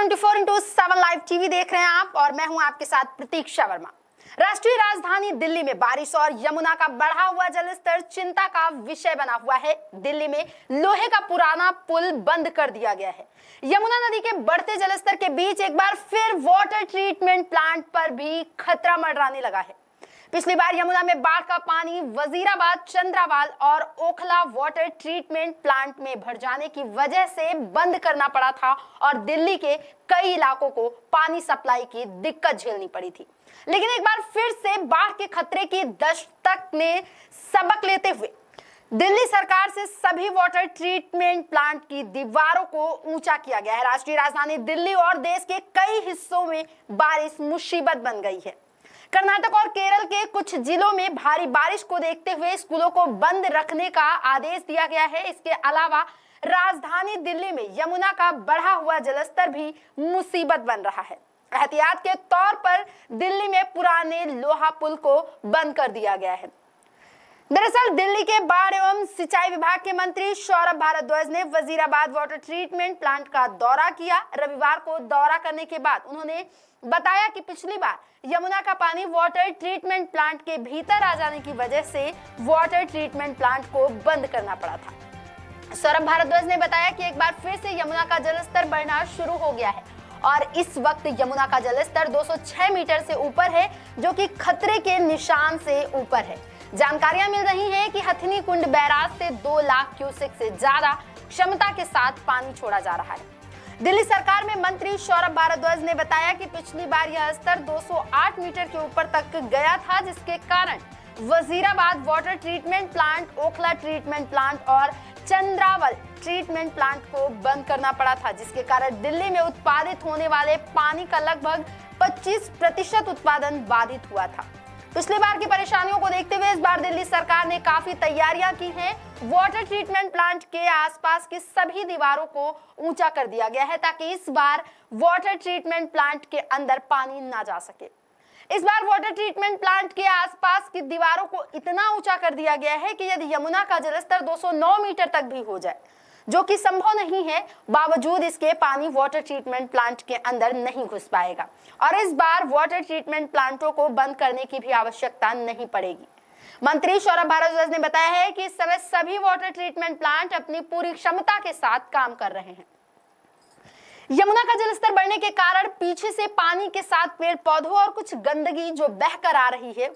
24/7 live TV देख रहे हैं आप और मैं हूं आपके साथ प्रतीक्षा वर्मा। राष्ट्रीय राजधानी दिल्ली में बारिश और यमुना का बढ़ा हुआ जलस्तर चिंता का विषय बना हुआ है। दिल्ली में लोहे का पुराना पुल बंद कर दिया गया है। यमुना नदी के बढ़ते जलस्तर के बीच एक बार फिर वाटर ट्रीटमेंट प्लांट पर भी खतरा मंडराने लगा है। पिछली बार यमुना में बाढ़ का पानी वजीराबाद, चंद्रावाल और ओखला वाटर ट्रीटमेंट प्लांट में भर जाने की वजह से बंद करना पड़ा था और दिल्ली के कई इलाकों को पानी सप्लाई की दिक्कत झेलनी पड़ी थी। लेकिन एक बार फिर से बाढ़ के खतरे की दस्तक ने सबक लेते हुए दिल्ली सरकार से सभी वाटर ट्रीटमेंट प्लांट की दीवारों को ऊंचा किया गया है। राष्ट्रीय राजधानी दिल्ली और देश के कई हिस्सों में बारिश मुसीबत बन गई है। कर्नाटक और केरल के कुछ जिलों में भारी बारिश को देखते हुए स्कूलों को बंद रखने का आदेश दिया गया है। इसके अलावा राजधानी दिल्ली में यमुना का बढ़ा हुआ जलस्तर भी मुसीबत बन रहा है। एहतियात के तौर पर दिल्ली में पुराने लोहा पुल को बंद कर दिया गया है। दरअसल दिल्ली के बाढ़ एवं सिंचाई विभाग के मंत्री सौरभ भारद्वाज ने वजीराबाद वाटर ट्रीटमेंट प्लांट का दौरा किया। रविवार को दौरा करने के बाद उन्होंने बताया कि पिछली बार यमुना का पानी वाटर ट्रीटमेंट प्लांट के भीतर आ जाने की वजह से वाटर ट्रीटमेंट प्लांट को बंद करना पड़ा था। सौरभ भारद्वाज ने बताया कि एक बार फिर से यमुना का जलस्तर बढ़ना शुरू हो गया है और इस वक्त यमुना का जलस्तर 206 मीटर से ऊपर है, जो कि खतरे के निशान से ऊपर है। जानकारियां मिल रही हैं कि हथिनी कुंड बैराज से 2 लाख क्यूसेक से ज्यादा क्षमता के साथ पानी छोड़ा जा रहा है। दिल्ली सरकार में मंत्री सौरभ भारद्वाज ने बताया कि पिछली बार यह स्तर 208 मीटर के ऊपर तक गया था, जिसके कारण Wazirabad water treatment plant, Okhla treatment plant और चंद्रावल ट्रीटमेंट प्लांट को बंद करना पड़ा था, जिसके कारण दिल्ली में उत्पादित होने वाले पानी का लगभग 25% उत्पादन बाधित हुआ था। पिछली बार की परेशानियों को देखते हुए इस बार दिल्ली सरकार ने काफी तैयारियां की हैं। वाटर ट्रीटमेंट प्लांट के आसपास की सभी दीवारों को ऊंचा कर दिया गया है ताकि इस बार वाटर ट्रीटमेंट प्लांट के अंदर पानी ना जा सके। इस बार वाटर ट्रीटमेंट प्लांट के आसपास की दीवारों को इतना ऊंचा कर दिया गया है कि यदि यमुना का जलस्तर 209 मीटर तक भी हो जाए, जो कि संभव नहीं है, बावजूद इसके पानी वाटर ट्रीटमेंट प्लांट के अंदर नहीं घुस पाएगा और इस बार वाटर ट्रीटमेंट प्लांटों को बंद करने की भी आवश्यकता नहीं पड़ेगी। मंत्री सौरभ भारद्वाज ने बताया है कि इस समय सभी वाटर ट्रीटमेंट प्लांट अपनी पूरी क्षमता के साथ काम कर रहे हैं। यमुना का जलस्तर बढ़ने के कारण पीछे से पानी के साथ पेड़ पौधों और कुछ गंदगी जो बहकर आ रही है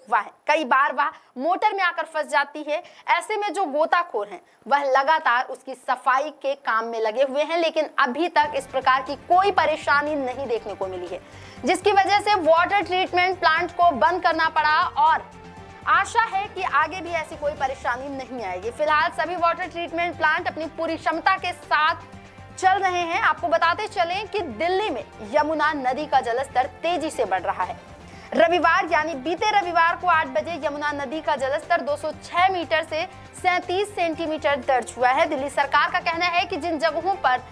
कई बार वह मोटर में आकर फंस जाती है। ऐसे में जो गोताखोर हैं वह लगातार उसकी सफाई के काम में लगे हुए हैं, लेकिन अभी तक इस प्रकार की कोई परेशानी नहीं देखने को मिली है, जिसकी वजह से वाटर ट्रीटमेंट प्लांट को बंद करना पड़ा और आशा है कि आगे भी ऐसी कोई परेशानी नहीं आएगी। फिलहाल सभी वाटर ट्रीटमेंट प्लांट अपनी पूरी क्षमता के साथ चल रहे हैं। आपको बताते चलें कि दिल्ली में यमुना नदी का जलस्तर तेजी से बढ़ रहा है। रविवार यानी बीते रविवार को 8 बजे यमुना नदी का जलस्तर 206 मीटर से 37 सेंटीमीटर दर्ज हुआ है। दिल्ली सरकार का कहना है कि जिन जगहों पर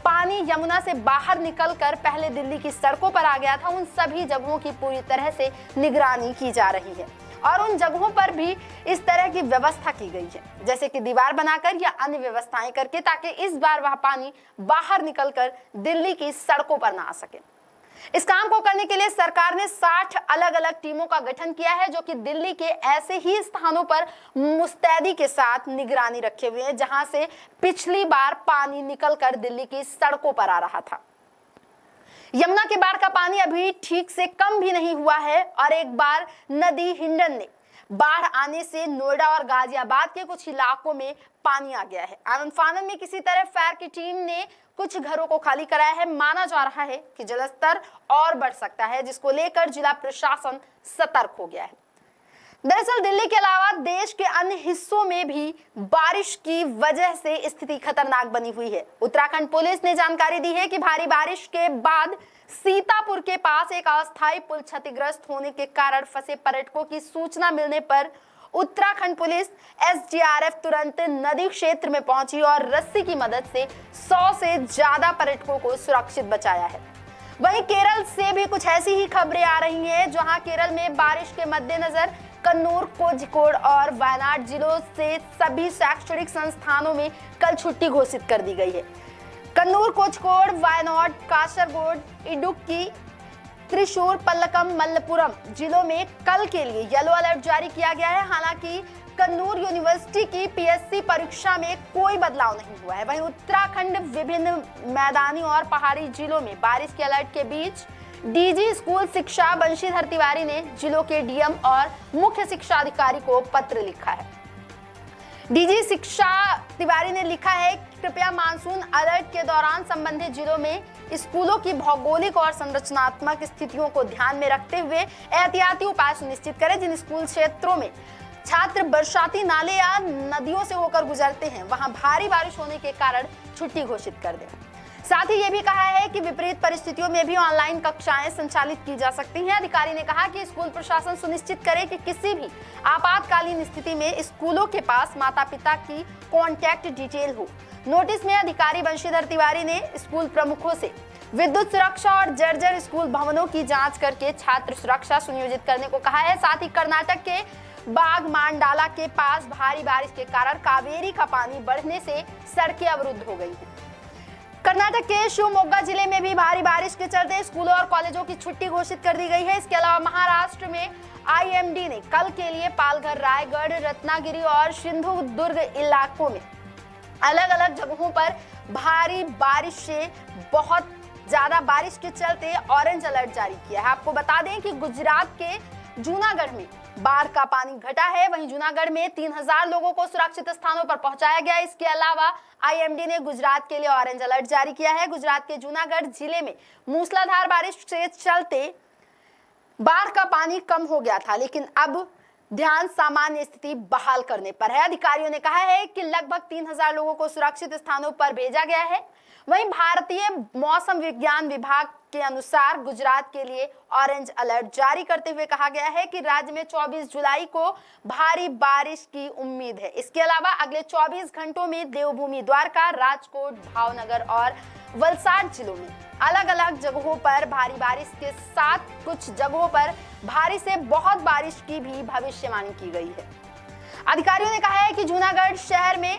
पानी यमुना से बाहर निकलकर पहले दिल्ली की सड़कों पर आ गया था, उन सभी जगहों की पूरी तरह से निगरानी की जा रही है और उन जगहों पर भी इस तरह की व्यवस्था की गई है, जैसे कि दीवार बनाकर या अन्य व्यवस्थाएं करके, ताकि इस बार वह पानी बाहर निकलकर दिल्ली की सड़कों पर ना आ सके। इस काम को करने के लिए सरकार ने 60 अलग अलग टीमों का गठन किया है, जो कि दिल्ली के ऐसे ही स्थानों पर मुस्तैदी के साथ निगरानी रखे हुए हैं जहां से पिछली बार पानी निकलकर दिल्ली की सड़कों पर आ रहा था। यमुना के बाढ़ का पानी अभी ठीक से कम भी नहीं हुआ है और एक बार नदी हिंडन ने बाढ़ आने से नोएडा और गाजियाबाद के कुछ इलाकों में पानी आ गया है। आनंद फानन में किसी तरह फायर की टीम ने कुछ घरों को खाली कराया है। माना जा रहा है कि जलस्तर और बढ़ सकता है, जिसको लेकर जिला प्रशासन सतर्क हो गया है। दरअसल दिल्ली के अलावा देश के अन्य हिस्सों में भी बारिश की वजह से स्थिति खतरनाक बनी हुई है। उत्तराखंड पुलिस ने जानकारी दी है कि भारी बारिश के बाद सीतापुर के पास एक अस्थायी पुल क्षतिग्रस्त होने के कारण फंसे पर्यटकों की सूचना मिलने पर उत्तराखंड पुलिस एसडीआरएफ तुरंत नदी क्षेत्र में पहुंची और रस्सी की मदद से 100 से ज्यादा पर्यटकों को सुरक्षित बचाया है। वहीं केरल से भी कुछ ऐसी ही खबरें आ रही हैं, जहां केरल में बारिश के मद्देनजर कन्नूर, कोझिकोड और वायनाड जिलों से सभी शैक्षणिक संस्थानों में कल छुट्टी घोषित कर दी गई है। कन्नूर, कोझिकोड, वायनाड, कासरगोड, इडुक्की, त्रिशूर, पल्लकम, मल्लपुरम जिलों में कल के लिए येलो अलर्ट जारी किया गया है। हालांकि कन्नूर यूनिवर्सिटी की पीएससी परीक्षा में कोई बदलाव नहीं हुआ है। वहीं उत्तराखंड विभिन्न मैदानी और पहाड़ी जिलों में बारिश के अलर्ट के बीच डीजी स्कूल शिक्षा बंशीधर तिवारी ने जिलों के डीएम और मुख्य शिक्षा अधिकारी को पत्र लिखा है। डीजी शिक्षा तिवारी ने लिखा है कि कृपया मानसून अलर्ट के दौरान संबंधित जिलों में स्कूलों की भौगोलिक और संरचनात्मक स्थितियों को ध्यान में रखते हुए एहतियाती उपाय सुनिश्चित करें। जिन स्कूल क्षेत्रों में छात्र बरसाती नाले या नदियों से होकर गुजरते हैं, वहां भारी बारिश होने के कारण छुट्टी घोषित कर दें। साथ ही ये भी कहा है कि विपरीत परिस्थितियों में भी ऑनलाइन कक्षाएं संचालित की जा सकती हैं। अधिकारी ने कहा कि स्कूल प्रशासन सुनिश्चित करे कि किसी भी आपातकालीन स्थिति में स्कूलों के पास माता पिता की कॉन्टैक्ट डिटेल हो। नोटिस में अधिकारी बंशीधर तिवारी ने स्कूल प्रमुखों से विद्युत सुरक्षा और जर्जर स्कूल भवनों की जांच करके छात्र सुरक्षा सुनियोजित करने को कहा है। साथ ही कर्नाटक के बाग मांडाला के पास भारी बारिश के कारण कावेरी का पानी बढ़ने से सड़कें अवरुद्ध हो गई हैं। कर्नाटक के शिवमोगा जिले में भी भारी बारिश के चलते स्कूलों और कॉलेजों की छुट्टी घोषित कर दी गई है। इसके अलावा महाराष्ट्र में आईएमडी ने कल के लिए पालघर, रायगढ़, रत्नागिरी और सिंधुदुर्ग इलाकों में अलग अलग जगहों पर भारी बारिश से बहुत ज्यादा बारिश के चलते ऑरेंज अलर्ट जारी किया है। आपको बता दें कि गुजरात के जूनागढ़ में बाढ़ का पानी घटा है। वहीं जूनागढ़ में 3000 लोगों को सुरक्षित स्थानों पर पहुंचाया गया। इसके अलावा आईएमडी ने गुजरात के लिए ऑरेंज अलर्ट जारी किया है। गुजरात के जूनागढ़ जिले में मूसलाधार बारिश के चलते बाढ़ का पानी कम हो गया था, लेकिन अब ध्यान सामान्य स्थिति बहाल करने पर है। अधिकारियों ने कहा है कि लगभग 3000 लोगों को सुरक्षित स्थानों पर भेजा गया है। वहीं भारतीय मौसम विज्ञान विभाग के अनुसार गुजरात के लिए ऑरेंज अलर्ट जारी करते हुए कहा गया है कि राज्य में 24 जुलाई को भारी बारिश की उम्मीद है। इसके अलावा अगले 24 घंटों में देवभूमि, द्वारका, राजकोट, भावनगर और वलसाड जिलों में अलग अलग जगहों पर भारी बारिश के साथ कुछ जगहों पर भारी से बहुत बारिश की भी भविष्यवाणी की गई है। अधिकारियों ने कहा है कि जूनागढ़ शहर में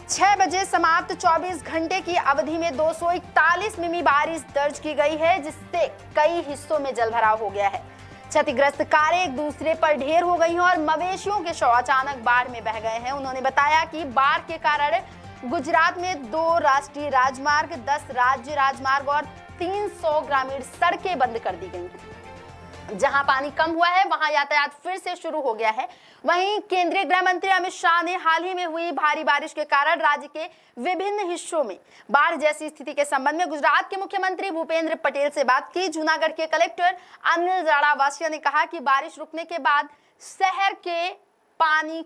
6 बजे समाप्त 24 घंटे की अवधि में 241 मिमी बारिश दर्ज की गई है, जिससे कई हिस्सों में जलभराव हो गया है। क्षतिग्रस्त कारें एक दूसरे पर ढेर हो गई हैं और मवेशियों के शव अचानक बाढ़ में बह गए हैं। उन्होंने बताया कि बाढ़ के कारण गुजरात में 2 राष्ट्रीय राजमार्ग, 10 राज्य राजमार्ग और 300 ग्रामीण सड़कें बंद कर दी गई हैं। जहां पानी कम हुआ है वहां यातायात फिर से शुरू हो गया है। वहीं केंद्रीय गृह मंत्री अमित शाह ने हाल ही में हुई भारी बारिश के कारण राज्य के विभिन्न हिस्सों में बाढ़ जैसी स्थिति के संबंध में गुजरात के मुख्यमंत्री भूपेंद्र पटेल से बात की। जूनागढ़ के कलेक्टर अनिल जाड़ावासिया ने कहा कि बारिश रुकने के बाद शहर के पानी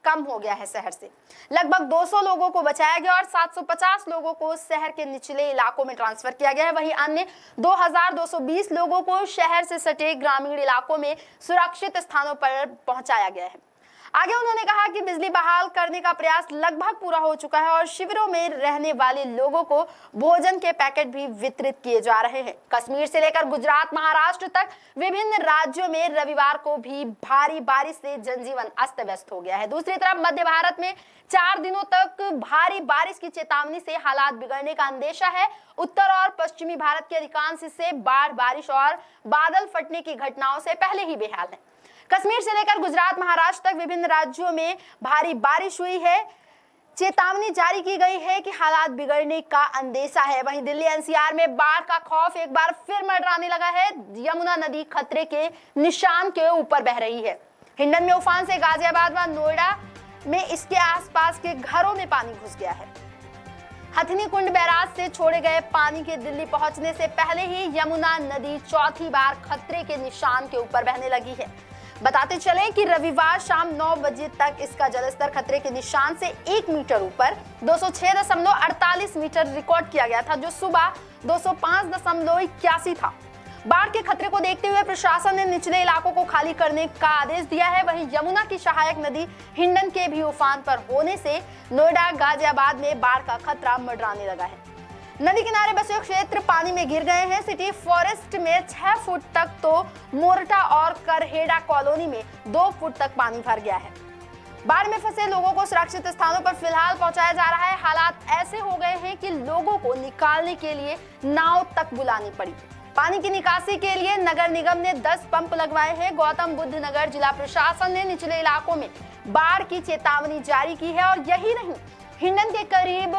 कम हो गया है। शहर से लगभग 200 लोगों को बचाया गया और 750 लोगों को शहर के निचले इलाकों में ट्रांसफर किया गया है। वहीं अन्य 2220 लोगों को शहर से सटे ग्रामीण इलाकों में सुरक्षित स्थानों पर पहुंचाया गया है। आगे उन्होंने कहा कि बिजली बहाल करने का प्रयास लगभग पूरा हो चुका है और शिविरों में रहने वाले लोगों को भोजन के पैकेट भी वितरित किए जा रहे हैं। कश्मीर से लेकर गुजरात, महाराष्ट्र तक विभिन्न राज्यों में रविवार को भी भारी बारिश से जनजीवन अस्त व्यस्त हो गया है। दूसरी तरफ मध्य भारत में 4 दिनों तक भारी बारिश की चेतावनी से हालात बिगड़ने का अंदेशा है। उत्तर और पश्चिमी भारत के अधिकांश हिस्से बाढ़, बारिश और बादल फटने की घटनाओं से पहले ही बेहाल है। कश्मीर से लेकर गुजरात, महाराष्ट्र तक विभिन्न राज्यों में भारी बारिश हुई है। चेतावनी जारी की गई है कि हालात बिगड़ने का अंदेशा है। वहीं दिल्ली एनसीआर में बाढ़ का खौफ एक बार फिर मंडराने लगा है। यमुना नदी खतरे के निशान के ऊपर बह रही है। हिंडन में उफान से गाजियाबाद व नोएडा में इसके आसपास के घरों में पानी घुस गया है। हथनी कुंड बैराज से छोड़े गए पानी के दिल्ली पहुंचने से पहले ही यमुना नदी चौथी बार खतरे के निशान के ऊपर बहने लगी है। बताते चलें कि रविवार शाम 9 बजे तक इसका जलस्तर खतरे के निशान से 1 मीटर ऊपर 206.48 मीटर रिकॉर्ड किया गया था, जो सुबह 205.81 था। बाढ़ के खतरे को देखते हुए प्रशासन ने निचले इलाकों को खाली करने का आदेश दिया है। वहीं यमुना की सहायक नदी हिंडन के भी उफान पर होने से नोएडा, गाजियाबाद में बाढ़ का खतरा मंडराने लगा है। नदी किनारे बसे क्षेत्र पानी में घिर गए हैं। सिटी फॉरेस्ट में 6 फुट तक तो मोरटा और करहेड़ा कॉलोनी में 2 फुट तक पानी भर गया है। बाढ़ में फंसे लोगों को सुरक्षित स्थानों पर फिलहाल पहुंचाया जा रहा है। हालात ऐसे हो गए हैं कि लोगों को निकालने के लिए नाव तक बुलानी पड़ी। पानी की निकासी के लिए नगर निगम ने 10 पंप लगवाए हैं। गौतम बुद्ध नगर जिला प्रशासन ने निचले इलाकों में बाढ़ की चेतावनी जारी की है। और यही नहीं, हिंडन के करीब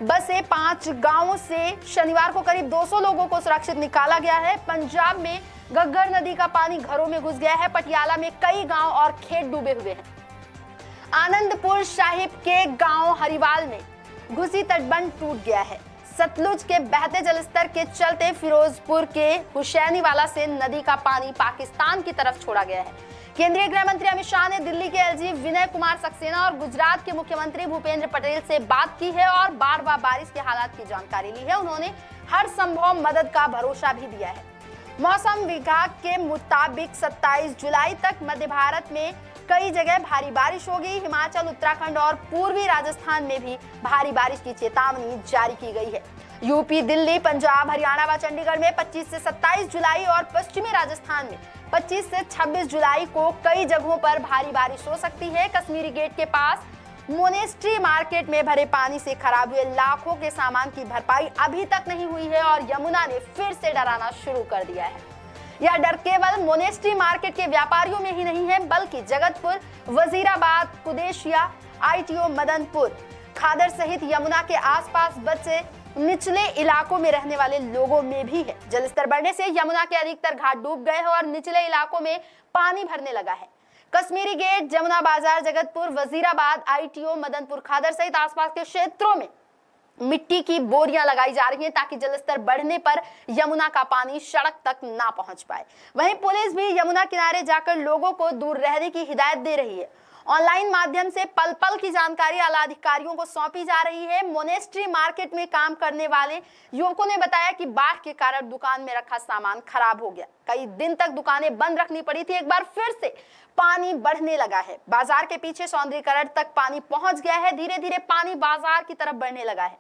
बसे 5 गांवों से शनिवार को करीब 200 लोगों को सुरक्षित निकाला गया है। पंजाब में घग्गर नदी का पानी घरों में घुस गया है। पटियाला में कई गांव और खेत डूबे हुए हैं। आनंदपुर साहिब के गांव हरिवाल में घुसी तटबंध टूट गया है। सतलुज के बहते जलस्तर के चलते फिरोजपुर के हुसैनीवाला से नदी का पानी पाकिस्तान की तरफ छोड़ा गया है। केंद्रीय गृह मंत्री अमित शाह ने दिल्ली के एलजी विनय कुमार सक्सेना और गुजरात के मुख्यमंत्री भूपेंद्र पटेल से बात की है और बाढ़ व बारिश के हालात की जानकारी ली है। उन्होंने हर संभव मदद का भरोसा भी दिया है। मौसम विभाग के मुताबिक 27 जुलाई तक मध्य भारत में कई जगह भारी बारिश होगी। हिमाचल, उत्तराखंड और पूर्वी राजस्थान में भी भारी बारिश की चेतावनी जारी की गई है। यूपी, दिल्ली, पंजाब, हरियाणा व चंडीगढ़ में 25 से 27 जुलाई और पश्चिमी राजस्थान में 25 से 26 जुलाई को कई जगहों पर भारी बारिश हो सकती है। कश्मीरी गेट के पास मोनेस्ट्री मार्केट में भरे पानी से खराब हुए लाखों के सामान की भरपाई अभी तक नहीं हुई है और यमुना ने फिर से डराना शुरू कर दिया है। यह डर केवल मोनेस्ट्री मार्केट के व्यापारियों में ही नहीं है, बल्कि जगतपुर, वजीराबाद, कुदेशिया, आईटीओ, मदनपुर, खादर सहित यमुना के आसपास बचे निचले इलाकों में रहने वाले लोगों में भी है। जलस्तर बढ़ने से यमुना के अधिकतर घाट डूब गए हैं और निचले इलाकों में पानी भरने लगा है। कश्मीरी गेट, जमुना बाजार, जगतपुर, वजीराबाद, आईटीओ, मदनपुर, खादर सहित आसपास के क्षेत्रों में मिट्टी की बोरियां लगाई जा रही हैं ताकि जलस्तर बढ़ने पर यमुना का पानी सड़क तक ना पहुंच पाए। वहीं पुलिस भी यमुना किनारे जाकर लोगों को दूर रहने की हिदायत दे रही है। ऑनलाइन माध्यम से पल पल की जानकारी आला अधिकारियों को सौंपी जा रही है। मोनेस्ट्री मार्केट में काम करने वाले युवकों ने बताया कि बाढ़ के कारण दुकान में रखा सामान खराब हो गया। कई दिन तक दुकानें बंद रखनी पड़ी थी। एक बार फिर से पानी बढ़ने लगा है। बाजार के पीछे सौंदर्यीकरण तक पानी पहुंच गया है। धीरे धीरे पानी बाजार की तरफ बढ़ने लगा है।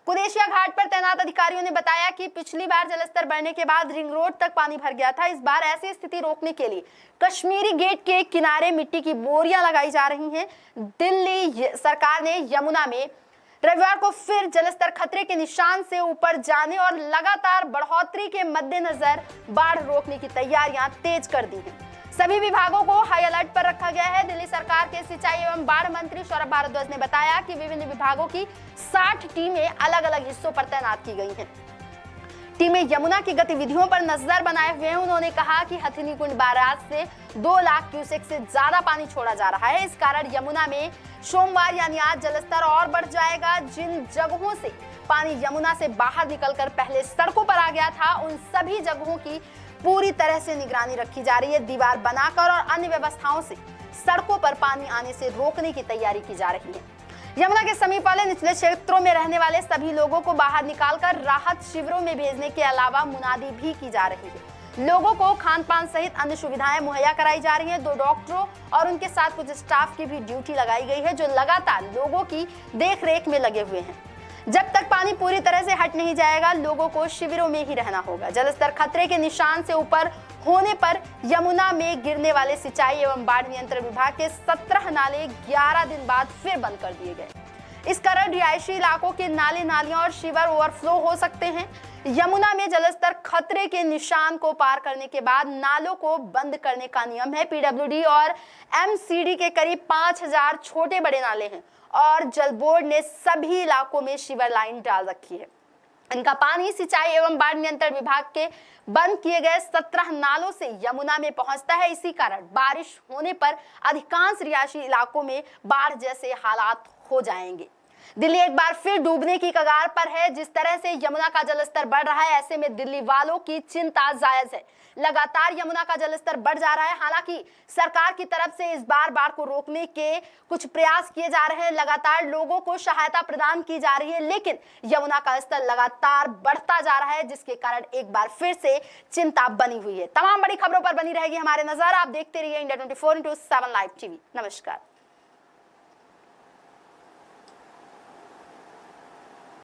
कुदेशिया घाट पर तैनात अधिकारियों ने बताया कि पिछली बार जलस्तर बढ़ने के बाद रिंग रोड तक पानी भर गया था। इस बार ऐसी स्थिति रोकने के लिए कश्मीरी गेट के किनारे मिट्टी की बोरियां लगाई जा रही हैं। दिल्ली सरकार ने यमुना में रविवार को फिर जलस्तर खतरे के निशान से ऊपर जाने और लगातार बढ़ोतरी के मद्देनजर बाढ़ रोकने की तैयारियां तेज कर दी हैं। सभी विभागों को हाई अलर्ट पर रखा गया है। दिल्ली सरकार के सिंचाई एवं बाढ़ मंत्री सौरभ भारद्वाज ने बताया कि विभिन्न विभागों की 60 टीमें अलग अलग हिस्सों पर तैनात की गई हैं। टीमें यमुना की गतिविधियों पर नजर बनाए हुए हैं। उन्होंने कहा कि हथिनी कुंड बैराज से 2 लाख क्यूसेक से ज्यादा पानी छोड़ा जा रहा है। इस कारण यमुना में सोमवार यानी आज जलस्तर और बढ़ जाएगा। जिन जगहों से पानी यमुना से बाहर निकलकर पहले सड़कों पर आ गया था, उन सभी जगहों की पूरी तरह से निगरानी रखी जा रही है। दीवार बनाकर और अन्य व्यवस्थाओं से सड़कों पर पानी आने से रोकने की तैयारी की जा रही है। यमुना के समीप वाले निचले क्षेत्रों में रहने वाले सभी लोगों को बाहर निकालकर राहत शिविरों में भेजने के अलावा मुनादी भी की जा रही है। लोगों को खान पान सहित अन्य सुविधाएं मुहैया कराई जा रही हैं। 2 डॉक्टरों और उनके साथ कुछ स्टाफ की भी ड्यूटी लगाई गई है, जो लगातार लोगों की देखरेख में लगे हुए हैं। जब तक पानी पूरी तरह से हट नहीं जाएगा, लोगों को शिविरों में ही रहना होगा। जलस्तर खतरे के निशान से ऊपर होने पर यमुना में गिरने वाले सिंचाई एवं बाढ़ नियंत्रण विभाग के 17 नाले 11 दिन बाद फिर बंद कर दिए गए। इस कारण रिहायशी इलाकों के नाले, नालियां और शिवर ओवरफ्लो हो सकते हैं। यमुना में जलस्तर खतरे के निशान को पार करने के बाद नालों को बंद करने का नियम है। पीडब्ल्यूडी और एमसीडी के करीब 5000 छोटे बड़े नाले हैं और जल बोर्ड ने सभी इलाकों में शिवर लाइन डाल रखी है। इनका पानी सिंचाई एवं बाढ़ नियंत्रण विभाग के बंद किए गए 17 नालों से यमुना में पहुंचता है। इसी कारण बारिश होने पर अधिकांश रिहायशी इलाकों में बाढ़ जैसे हालात हो जाएंगे। दिल्ली एक बार फिर डूबने की कगार पर है। जिस तरह से यमुना का जलस्तर बढ़ रहा है, ऐसे में दिल्ली वालों की चिंता जायज है। लगातार यमुना का जलस्तर बढ़ जा रहा है। हालांकि सरकार की तरफ से इस बार बाढ़ को रोकने के कुछ प्रयास किए जा रहे हैं। लगातार लोगों को सहायता प्रदान की जा रही है, लेकिन यमुना का स्तर लगातार बढ़ता जा रहा है, जिसके कारण एक बार फिर से चिंता बनी हुई है। तमाम बड़ी खबरों पर बनी रहेगी हमारे नजर। आप देखते रहिए इंडिया 24x7 लाइव टीवी। नमस्कार।